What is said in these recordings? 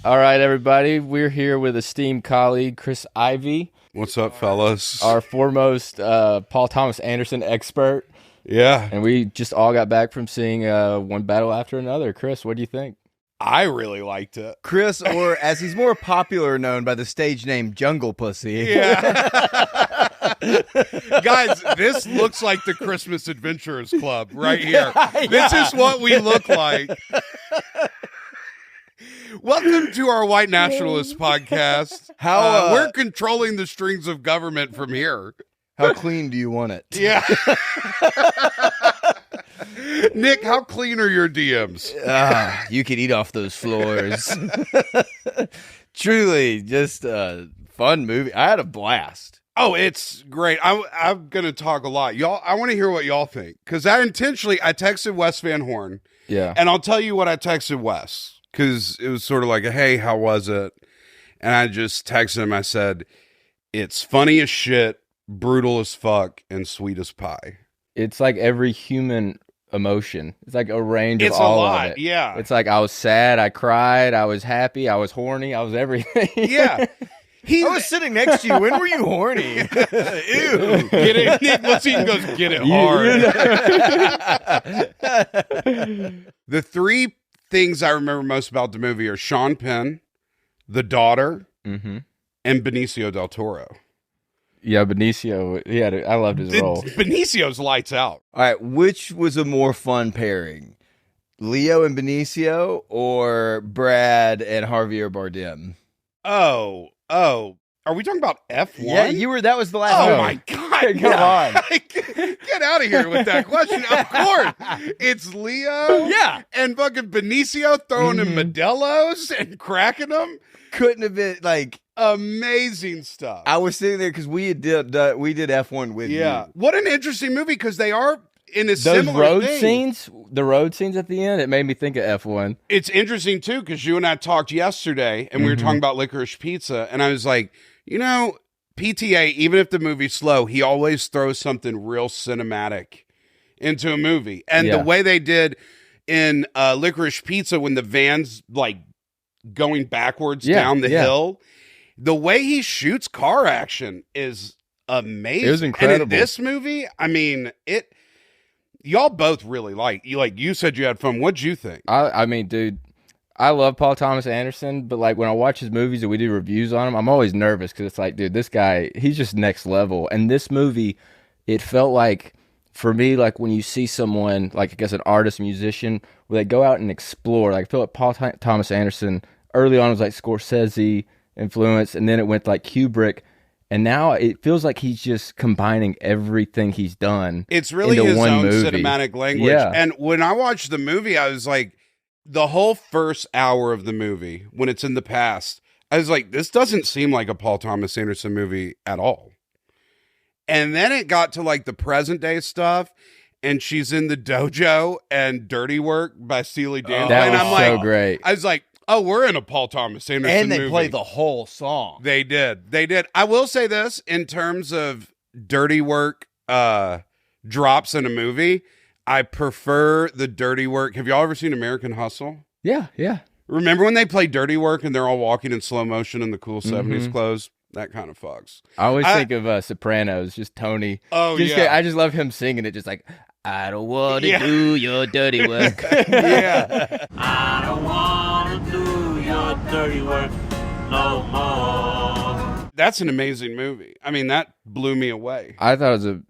All right, everybody. We're here with esteemed colleague Chris Ivey. What's up, fellas? Our foremost Paul Thomas Anderson expert. Yeah. And we just all got back from seeing one battle after another. Chris, what do you think? I really liked it. Chris, or as he's more popular known by the stage name, Jungle Pussy. Yeah. Guys, this looks like the Christmas Adventurers Club right here. This is what we look like. Welcome to our White Nationalist podcast. How we're controlling the strings of government from here. How clean do you want it? Yeah. Nick, how clean are your DMs? You could eat off those floors. Truly, just a fun movie. I had a blast. Oh, it's great. I'm going to talk a lot. Y'all, I want to hear what y'all think. Because I texted Wes Van Horn. Yeah. And I'll tell you what I texted Wes. Because it was sort of like, hey, how was it? And I just texted him. I said, it's funny as shit, brutal as fuck, and sweet as pie. It's like every human emotion. It's like a range of It's all a lot, of it. yeah. It's like I was sad, I cried, I was happy, I was horny, I was everything. Yeah. I was sitting next to you. When were you horny? Ew. Get it? Nick Lessine goes, get it hard. The three things I remember most about the movie are Sean Penn, the daughter, and Benicio del Toro. Yeah, Benicio, I loved his role. Benicio's lights out. All right, which was a more fun pairing? Leo and Benicio or Brad and Javier Bardem? Oh. Are we talking about F1? Yeah, that was the last Oh movie. my God. Come on. Get out of here with that question. Of course. It's Leo. Yeah. And fucking Benicio throwing in Modelo's and cracking them. Couldn't have been like amazing stuff. I was sitting there because we did F1 with you. Yeah. What an interesting movie because they are in a Those similar road thing. scenes, the road scenes at the end, it made me think of F1. It's interesting too because you and I talked yesterday and we were talking about Licorice Pizza and I was like, PTA, even if the movie's slow, he always throws something real cinematic into a movie. And the way they did in Licorice Pizza when the van's like going backwards down the hill, the way he shoots car action is amazing. It was incredible. And in this movie, I mean, y'all both really you said you had fun. What'd you think? I mean, dude, I love Paul Thomas Anderson, but like when I watch his movies and we do reviews on him, I'm always nervous because it's like, dude, this guy, he's just next level. And this movie, it felt like, for me, like when you see someone, like I guess an artist, musician, where they go out and explore, like I feel like Paul Thomas Anderson early on was like Scorsese influence, and then it went like Kubrick. And now it feels like he's just combining everything he's done. It's really into his one own movie. cinematic language. Yeah. And when I watched the movie, I was like, the whole first hour of the movie, when it's in the past, I was like, this doesn't seem like a Paul Thomas Anderson movie at all. And then it got to like the present day stuff, and she's in the dojo and Dirty Work by Steely Dan. That and was I'm so like, great. I was like, oh, we're in a Paul Thomas Anderson And they movie. play the whole song. They did. I will say this in terms of Dirty Work drops in a movie. I prefer the Dirty Work. Have y'all ever seen American Hustle? Yeah. Remember when they play Dirty Work and they're all walking in slow motion in the cool 70s clothes? That kind of fucks. I always think of Sopranos, just Tony. Oh, I just love him singing it, just like, I don't want to do your dirty work. Yeah. I don't want to do your dirty work no more. That's an amazing movie. I mean, that blew me away. I thought it was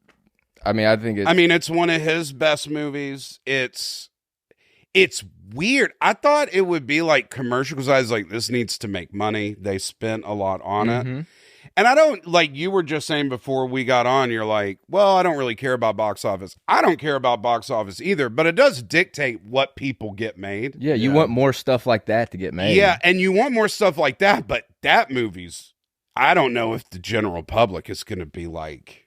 it's one of his best movies. It's weird. I thought it would be like commercial because I was like, this needs to make money. They spent a lot on it. And I don't, like you were just saying before we got on, you're like, well, I don't really care about box office. I don't care about box office either, but it does dictate what people get made. Yeah, you want more stuff like that to get made. Yeah, and you want more stuff like that, but that movie's, I don't know if the general public is going to be like,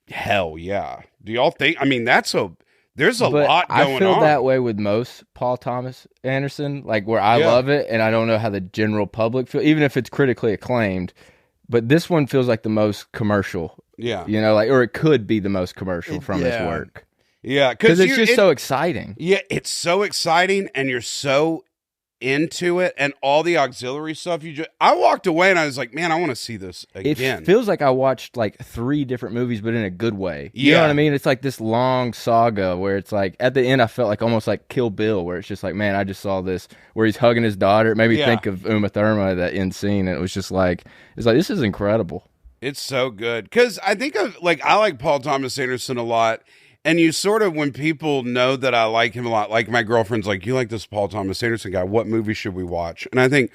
hell yeah. Do y'all think, I mean, there's a lot going on. I feel that way with most Paul Thomas Anderson, like where I love it, and I don't know how the general public feel, even if it's critically acclaimed. But this one feels like the most commercial. Yeah. Or it could be the most commercial from his work. Yeah. Because it's just so exciting. Yeah, it's so exciting, and you're so into it and all the auxiliary stuff I walked away and I was like, man, I want to see this again. It feels like I watched like 3 different movies, but in a good way. You know Yeah. what I mean? It's like this long saga where it's like at the end I felt like almost like Kill Bill, where it's just like, man, I just saw this where he's hugging his daughter. It made me Yeah. think of Uma Thurman, that end scene, and it was just like, it's like, this is incredible. It's so good because I think I like Paul Thomas Anderson a lot, and you sort of, when people know that I like him a lot, like my girlfriend's like, you like this Paul Thomas Anderson guy? What movie should we watch? And I think,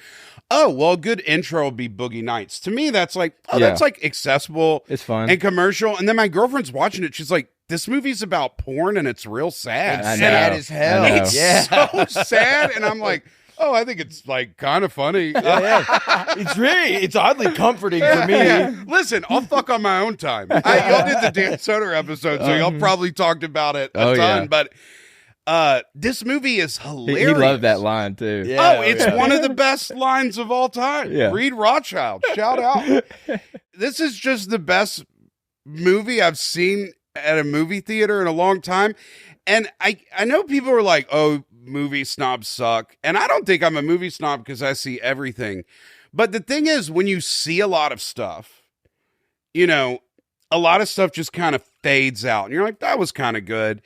oh well, a good intro will be Boogie Nights. To me, that's like, oh, Yeah. that's like accessible, It's fun. and commercial. And then my girlfriend's watching it. She's like, this movie's about porn and it's real sad. I Sad know. as hell. I know. It's Yeah. so sad, and I'm like, oh, I think it's like kind of funny. It's oddly comforting for me. Yeah. Listen, I'll fuck on my own time. Y'all did the Dan Soder episode, so y'all probably talked about it a Oh, ton. yeah. But this movie is He hilarious. loved that line too. Yeah. Oh, it's one of the best lines of all time. Yeah. Reed Rothschild, shout out. This is just the best movie I've seen at a movie theater in a long time. And I know people are like, oh, movie snobs suck. And I don't think I'm a movie snob because I see everything. But the thing is, when you see a lot of stuff, you know, a lot of stuff just kind of fades out. And you're like, that was kind of good.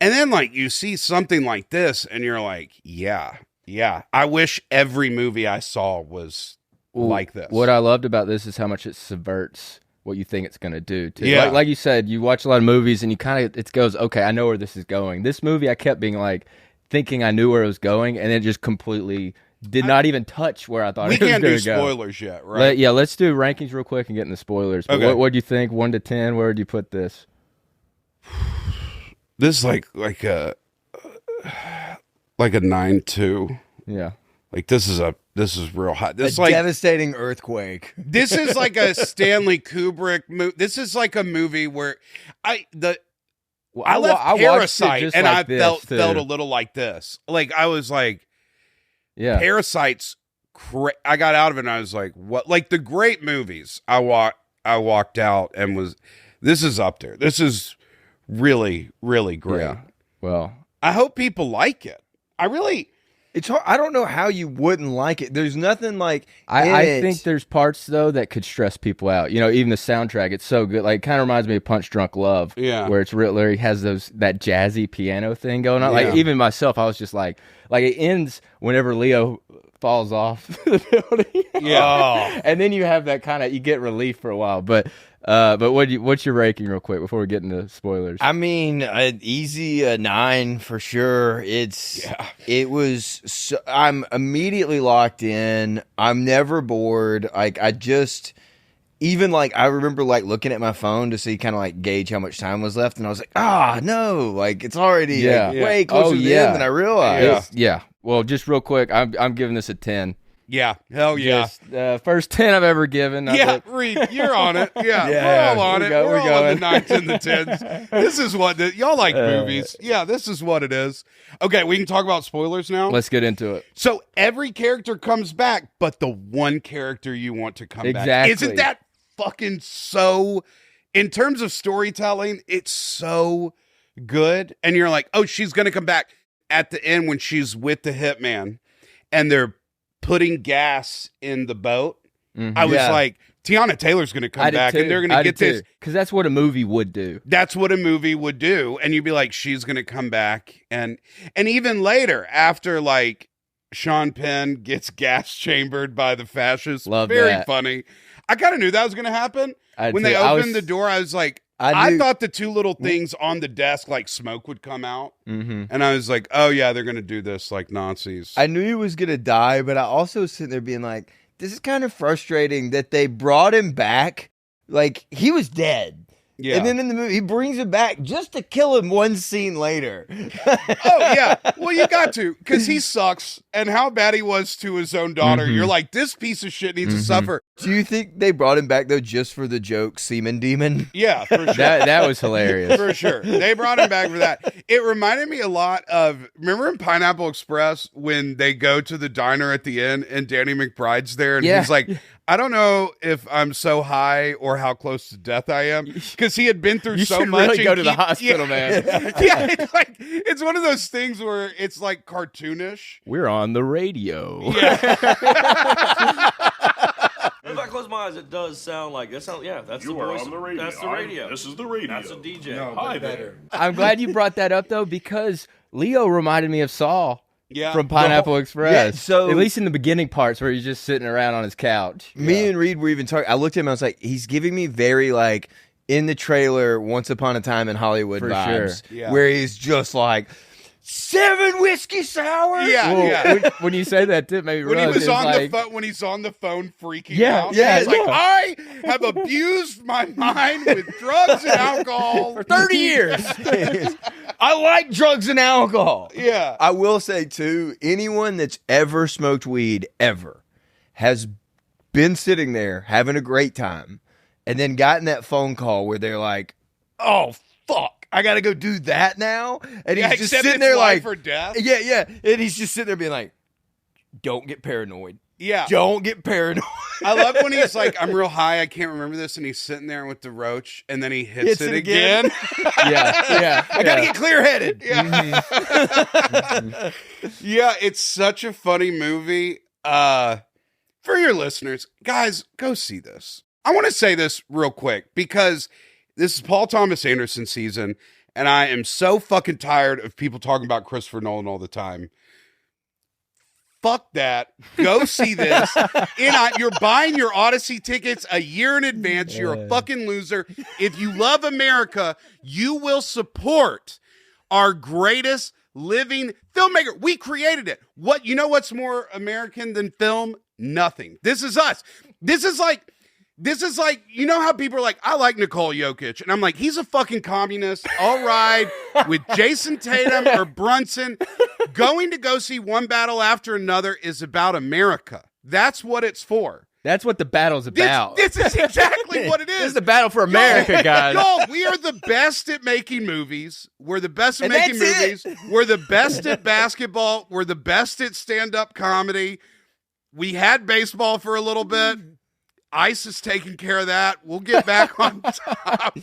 And then like you see something like this and you're like, yeah. I wish every movie I saw was like this. What I loved about this is how much it subverts what you think it's going to do too. Yeah. Like you said, you watch a lot of movies and you kind of, it goes, okay, I know where this is going. This movie, I kept being like, thinking I knew where it was going, and it just completely did not even touch where I thought we it was can't going do to go. spoilers yet, right? Yeah, let's do rankings real quick and get in the spoilers. But Okay. what do you think? 1 to 10, where would you put this? This is like a 9-2. Yeah. Like this is real hot. This is A like devastating earthquake. this is like a Stanley Kubrick movie. This is like a movie where I left watched it Parasite just and like I this, too. felt a little like this. Like I was like, Yeah. Parasite's I got out of it and I was like, what? Like the great movies. I walked out and this is up there. This is really, really great. Yeah. Well, I hope people like it. It's hard. I don't know how you wouldn't like it. There's nothing like I think there's parts though that could stress people out. You know, even the soundtrack, it's so good. Like, it kind of reminds me of Punch Drunk Love. Yeah. Where it's where he has that jazzy piano thing going on. Yeah. Like, even myself, I was just like it ends whenever Leo falls off the building. Yeah. And then you have that kind of, you get relief for a while. But what's your ranking real quick before we get into spoilers? I mean, easy 9 for sure. It was. So, I'm immediately locked in. I'm never bored. Like I remember like looking at my phone to see kind of like gauge how much time was left, and I was like, no, like it's already like, way closer to the end than I realized. Yeah. Well, just real quick, I'm giving this a 10. Yeah. Hell yeah. Just, first 10 I've ever given. Yeah, Reed, you're on it. Yeah, Yeah, we're all on it. we're We're all on the going. 9s and the 10s. This is what y'all like movies. Yeah, this is what it is. Okay, we can talk about spoilers now. Let's get into it. So every character comes back, but the one character you want to come back. Exactly. Isn't that fucking so? In terms of storytelling, it's so good. And you're like, oh, she's gonna come back at the end when she's with the hitman, and they're putting gas in the boat. Mhm. I was Yeah. like, Tiana Taylor's going to come back and they're going to get this. Because that's what a movie would do. That's what a movie would do. And you'd be like, she's going to come back. And even later, after like Sean Penn gets gas chambered by the fascists. Love Very that. funny. I kind of knew that was going to happen. When they too. I opened was- the door, I was like, I I knew- thought the two little things on the desk, like smoke would come out. Mhm. And I was like, oh yeah, they're going to do this like Nazis. I knew he was gonna die, but I also was sitting there being like, this is kind of frustrating that they brought him back like he was dead. yeah. And then in the movie, he brings him back just to kill him one scene later. Oh yeah, well you got to, because he sucks, and how bad he was to his own daughter. You're like, this piece of shit needs to suffer. Do you think they brought him back though just for the joke semen demon? Yeah, for sure. That was hilarious. For sure. They brought him back for that. It reminded me a lot of, remember in Pineapple Express when they go to the diner at the end and Danny McBride's there and Yeah. he's like, I don't know if I'm so high or how close to death I am. Because because he had been through You so should much. really go and to the keep- hospital, man. Yeah, it's one of those things where it's like cartoonish. We're on the radio. If I close my eyes, it does sound like that. That's You the are voice. on the radio. That's the radio. This is the radio. That's a DJ. Hi there. I'm glad you brought that up though, because Leo reminded me of Saul Yeah. from Pineapple Express. Yeah, so- at least in the beginning parts where he's just sitting around on his couch. Me and Reed were even talking. I looked at him. I was like, he's giving me very like in the trailer, Once Upon a Time in Hollywood For vibes, sure. Yeah. where he's just like 7 whiskey sours. Yeah, Well, yeah. when you say that, too, maybe When he realize was it's on like, the phone, when he's on the phone freaking Yeah, out, yeah, he's like, yeah. I have abused my mind with drugs and alcohol for 30 years. I like drugs and alcohol. Yeah, I will say too, anyone that's ever smoked weed ever has been sitting there having a great time and then gotten that phone call where they're like, oh fuck, I gotta go do that now. And yeah. he's just Except sitting it's there life like, or death. yeah. And he's just sitting there being like, don't get paranoid. Yeah, Don't get paranoid. I love when he's like, I'm real high, I can't remember this, and he's sitting there with the roach, and then he hits it again. yeah. I gotta get clear headed. Yeah, it's such a funny movie. For your listeners, guys, go see this. I want to say this real quick because this is Paul Thomas Anderson season, and I am so fucking tired of people talking about Christopher Nolan all the time. Fuck that. Go see this. You're buying your Odyssey tickets a year in advance. You're a fucking loser. If you love America, you will support our greatest living filmmaker. We created it. You know what's more American than film? Nothing. This is us. This is like, you know how people are like, I like Nicole Jokic. And I'm like, he's a fucking communist. I'll ride with Jason Tatum or Brunson. Going to go see One Battle After Another is about America. That's what it's for. That's what the battle's about. This is exactly what it is. This is the battle for America, guys. Y'all, we are the best at making movies. We're the best at making that's movies. We're the best at basketball. We're the best at stand-up comedy. We had baseball for a little bit. ICE is taking care of that. We'll get back on top.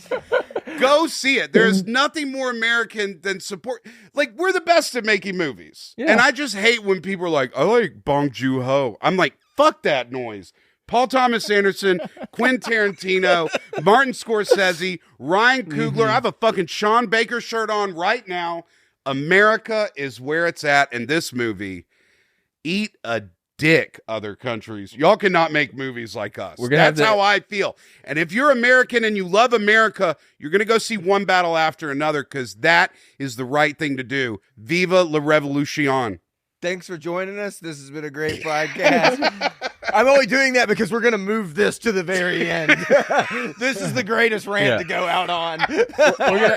Go see it. There's nothing more American than support. Like, we're the best at making movies. Yeah. And I just hate when people are like, I like Bong Joon-ho. I'm like, fuck that noise. Paul Thomas Anderson, Quentin Tarantino, Martin Scorsese, Ryan Coogler. I have a fucking Sean Baker shirt on right now. America is where it's at in this movie. Eat a dick, other countries. Y'all cannot make movies like us. That's how I feel. And if you're American and you love America, you're going to go see One Battle After Another because that is the right thing to do. Viva la Revolution. Thanks for joining us. This has been a great podcast. I'm only doing that because we're going to move this to the very end. This is the greatest rant to go out on.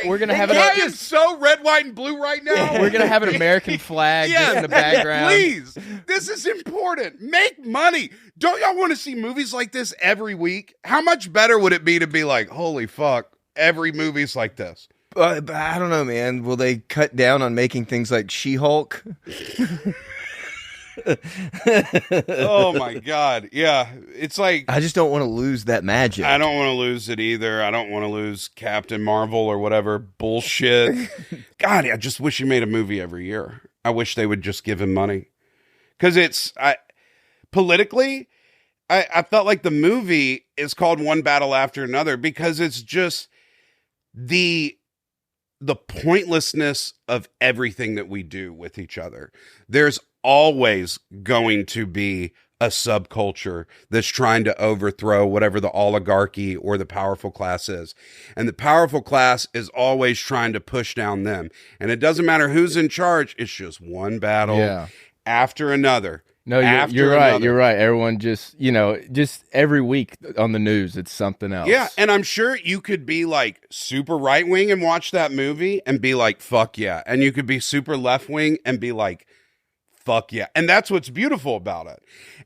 We're gonna have I am so red, white, and blue right now. We're gonna have an American flag just in the background. Please, this is important. Make money. Don't y'all want to see movies like this every week? How much better would it be to be like, holy fuck, every movie's like this? But I don't know, man. Will they cut down on making things like She-Hulk? Oh my God. Yeah. It's like, I just don't want to lose that magic. I don't want to lose it either. I don't want to lose Captain Marvel or whatever bullshit. God, I just wish he made a movie every year. I wish they would just give him money. Because politically, I felt like the movie is called One Battle After Another because it's just the pointlessness of everything that we do with each other. There's always going to be a subculture that's trying to overthrow whatever the oligarchy or the powerful class is. And the powerful class is always trying to push down them. And it doesn't matter who's in charge. It's just one battle after another. No, you're right. You're right. Everyone just every week on the news, it's something else. Yeah, and I'm sure you could be like super right wing and watch that movie and be like, fuck yeah. And you could be super left wing and be like, fuck yeah. And that's what's beautiful about it.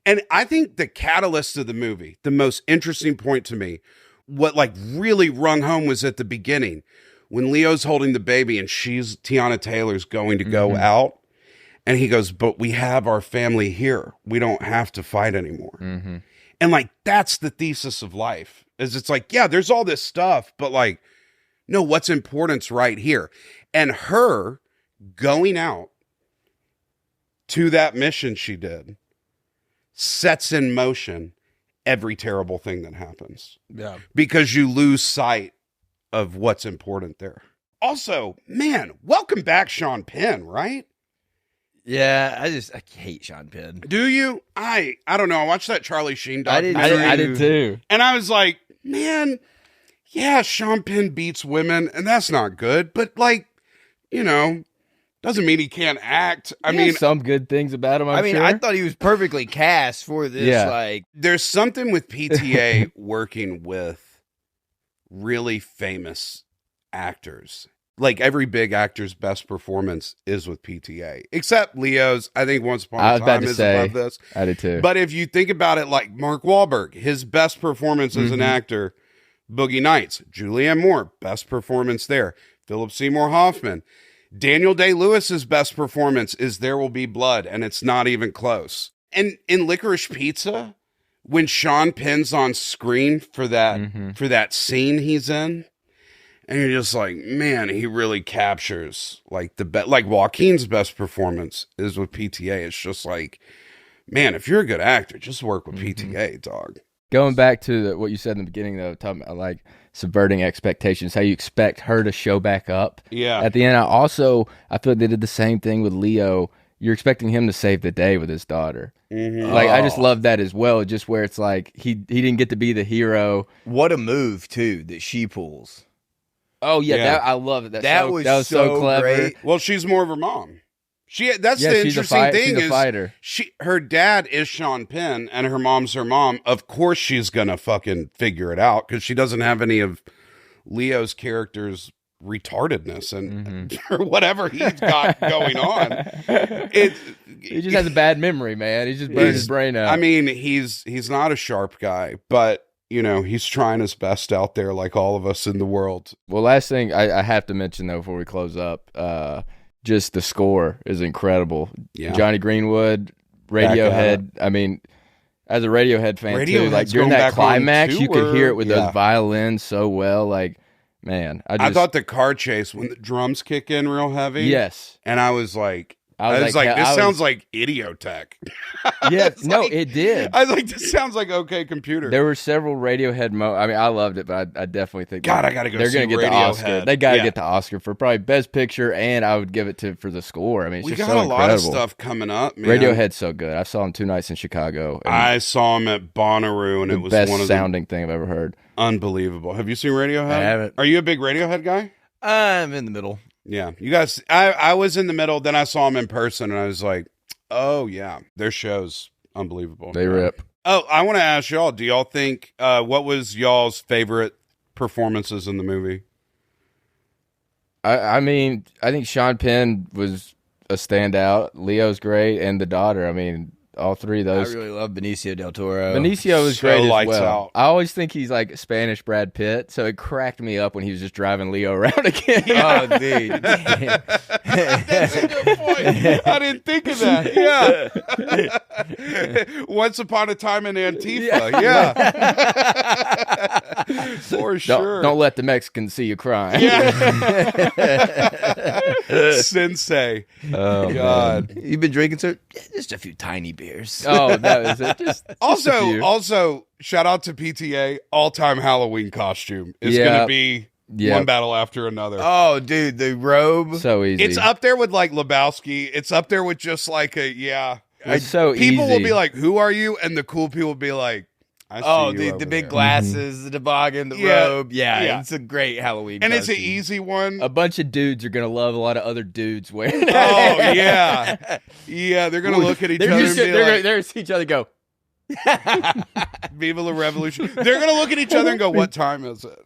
And I think the catalyst of the movie, the most interesting point to me, what like really rung home was at the beginning when Leo's holding the baby and Tiana Taylor's going to go out. And he goes, but we have our family here. We don't have to fight anymore. And like, that's the thesis of life, is it's like, yeah, there's all this stuff, but like, no, what's important's right here. And her going out to that mission she did sets in motion every terrible thing that happens. Yeah. Because you lose sight of what's important there. Also, man, welcome back, Sean Penn, right? Yeah, I hate Sean Penn. Do you? I don't know. I watched that Charlie Sheen documentary. I did too. And I was like, man, yeah, Sean Penn beats women, and that's not good. But like, you know, doesn't mean he can't act. I mean, some good things about him. I'm sure. I thought he was perfectly cast for this. Yeah. Like, there's something with PTA working with really famous actors. Like, every big actor's best performance is with PTA, except Leo's. I think Once Upon a Time is above this. I did too. But if you think about it, like Mark Wahlberg, his best performance as an actor, Boogie Nights. Julianne Moore, best performance there. Philip Seymour Hoffman. Daniel Day-Lewis's best performance is There Will Be Blood, and it's not even close. And in Licorice Pizza, when Sean Penn's on screen for that scene he's in, and you're just like, man, he really captures like like Joaquin's best performance is with PTA. It's just like, man, if you're a good actor, just work with PTA, dog. Going back to what you said in the beginning, though, talking about like subverting expectations, how you expect her to show back up. Yeah. At the end, I feel like they did the same thing with Leo. You're expecting him to save the day with his daughter. Like, I just love that as well, just where it's like he didn't get to be the hero. what a move, too, that she pulls. Oh, yeah, Yeah. I love it. That was so clever. great. Well, she's more of her mom. That's Yeah, the she's a interesting thing she's a is fighter. her dad is Sean Penn and her mom's her mom. Of course she's gonna fucking figure it out because she doesn't have any of Leo's character's retardedness and or whatever he's got going on. He just has a bad memory, man. He just burned his brain out. I mean, he's not a sharp guy, but you know, he's trying his best out there like all of us in the world. Well, last thing I have to mention, though, before we close up, just the score is incredible. Yeah. Johnny Greenwood, Radiohead. I mean, as a Radiohead fan, too, Radiohead's like during going that back on climax, you could tour. hear it with Yeah. those violins so well. Like, man, I thought the car chase when the drums kick in real heavy. yes. And I was like, I was like, this I was- sounds like Idiotech. Yeah, It's no, like- it did. I was like, this sounds like OK Computer. There were several Radiohead I mean, I loved it, but I definitely think God, I gotta go they're see gonna get the Oscar. Radiohead. They got to Yeah. get the Oscar for probably Best Picture, and I would give it for the score. I mean, it's We just got so a lot of incredible. stuff coming up, man. Radiohead's so good. I saw him 2 nights in Chicago. And I saw him at Bonnaroo, and the it was best one of sounding thing I've ever heard. the unbelievable. Have you seen Radiohead? I haven't. Are you a big Radiohead guy? I'm in the middle. Yeah, you guys. I was in the middle. Then I saw him in person, and I was like, oh yeah, their show's unbelievable. They rip. Oh, I want to ask y'all. Do y'all think what was y'all's favorite performances in the movie? I mean, I think Sean Penn was a standout. Leo's great, and the daughter. I mean, all three of I those. really love Benicio del Toro. Benicio was So great as lights well. out. I always think he's like Spanish Brad Pitt, so it cracked me up when he was just driving Leo around again. Oh, dude. That's a good point. I didn't think of that. Yeah. Once upon a time in Antifa. Yeah. For sure. Don't let the Mexicans see you crying. Sensei. Oh, God. You've been drinking, sir? Yeah, just a few tiny beers. Oh, that was it. Just a few. Also, shout out to PTA. All-time Halloween costume is Yeah. going to be Yeah. one battle after another. Oh, dude, the robe. so easy. It's up there with like Lebowski. It's up there with just like It's so people easy. will be like, "Who are you?" And the cool people will be like, "I see Oh, you the over big there." glasses, the toboggan, the Yeah. robe. Yeah, Yeah. it's a great Halloween And it's an costume. easy one. a bunch of dudes are gonna love a lot of other dudes wearing it. Oh yeah, yeah. They're gonna look at each They're other just and be they're like, gonna see each other go. "Viva la revolution!" They're gonna look at each other and go, "What time is it?"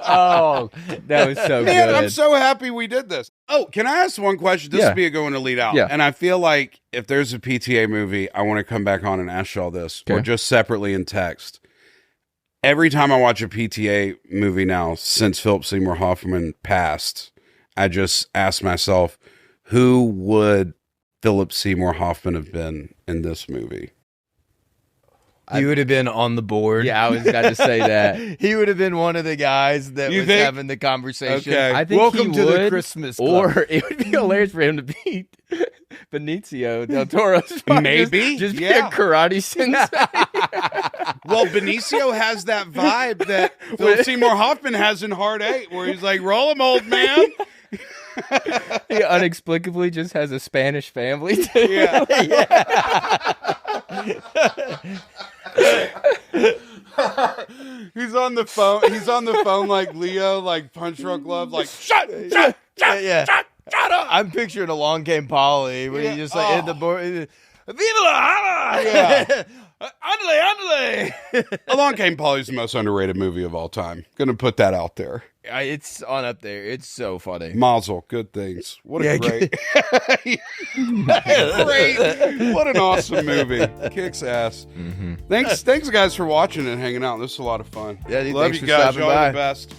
Oh, that was so Man, good. I'm so happy we did this. Oh, can I ask one question? This Yeah. would be a good one to lead out. Yeah. And I feel like if there's a PTA movie, I want to come back on and ask y'all this, or Okay. just separately in text. Every time I watch a PTA movie now, since Philip Seymour Hoffman passed, I just ask myself, who would Philip Seymour Hoffman have been in this movie? He would have been on the board. Yeah, I was about to say that. He would have been one of the guys that You was think? having the conversation. Okay. I think Welcome he to the would, Christmas Club. or it would be hilarious for him to beat Benicio del Toro's partner. Maybe, just be yeah. a karate sensei. Well, Benicio has that vibe that Philip Seymour Hoffman has in Hard 8, where he's like, roll him, old man. He unexplicably just has a Spanish family too. Yeah. He's on the phone like Leo, like Punch Drunk Love, like, shut up. I'm picturing Along Came Polly when he just like hit the board. Viva la Hala! Yeah. Andale. Along Came Polly's the most underrated movie of all time. Gonna put that out there. It's on up there. It's so funny. Mazel, good things. What a Yeah, great, what an awesome movie. Kicks ass. Thanks guys for watching and hanging out. This is a lot of fun. Yeah, dude, Love thanks you for guys. stopping Y'all are by. the best.